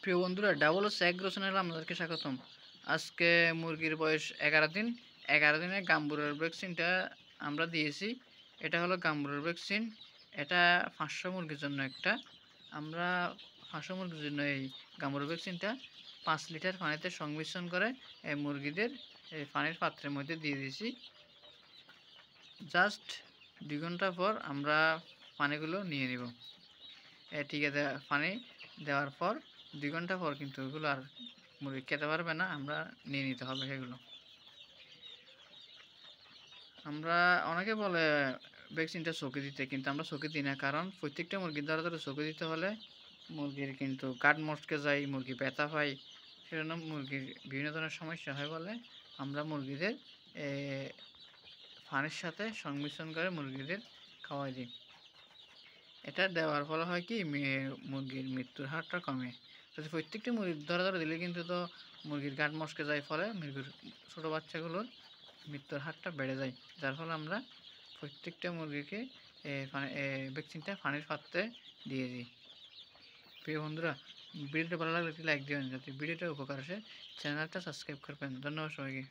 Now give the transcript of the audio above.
প্রিয় বন্ধুরা, ডাবল স্যাগ্রো চ্যানেলে আপনাদেরকে স্বাগতম। আজকে মুরগির বয়স 11 দিন। 11 দিনে গাম্বুরের ভ্যাকসিনটা আমরা দিয়েছি। এটা হলো গাম্বুরের ভ্যাকসিন। এটা 500 মুরগির জন্য একটা। আমরা 500 মুরগির জন্য এই গাম্বুরের ভ্যাকসিনটা 5 লিটার পানিতে সংমিশ্রণ করে এই মুরগিদের এই পানির পাত্রের মধ্যে দিয়ে দিয়েছি। জাস্ট 2 ঘন্টা পর আমরা পানিগুলো নিয়ে নিব। ঠিক আছে, পানি দেওয়ার পর 2 ঘন্টা পর কিন্তু ওগুলো আর মুরগি খেতে পারবে না, আমরা নিয়ে নিতে হবে সেগুলো। আমরা অনেকে বলে ভ্যাকসিনটা চোখে দিতে, কিন্তু আমরা চোখে দিই না, কারণ প্রত্যেকটা মুরগির দ্বারা ধরে চোখে দিতে হলে মুরগির কিন্তু গাট মটকে যায়, মুরগি ব্যথা পায়, সেজন্য মুরগির বিভিন্ন ধরনের সমস্যা হয় বলে আমরা মুরগিদের পানির সাথে সংমিশ্রণ করে মুরগিদের খাওয়াই দিই। এটা দেওয়ার ফলে হয় কি, মুরগির মৃত্যুর হারটা কমে। যদি প্রত্যেকটা মুরগির ধরে ধরে দিলে কিন্তু তো মুরগির গাঁট মশকে যায়, ফলে মুরগির ছোটো বাচ্চাগুলোর মৃত্যুর হারটা বেড়ে যায়। যার ফলে আমরা প্রত্যেকটা মুরগিকে ভ্যাকসিনটা পানির পাত্রে দিয়ে দিই। প্রিয় বন্ধুরা, ভিডিওটা ভালো লাগলে একটি লাইক দিবেন, যাতে ভিডিওটা উপকার আসে। চ্যানেলটা সাবস্ক্রাইব করবেন। ধন্যবাদ সবাইকে।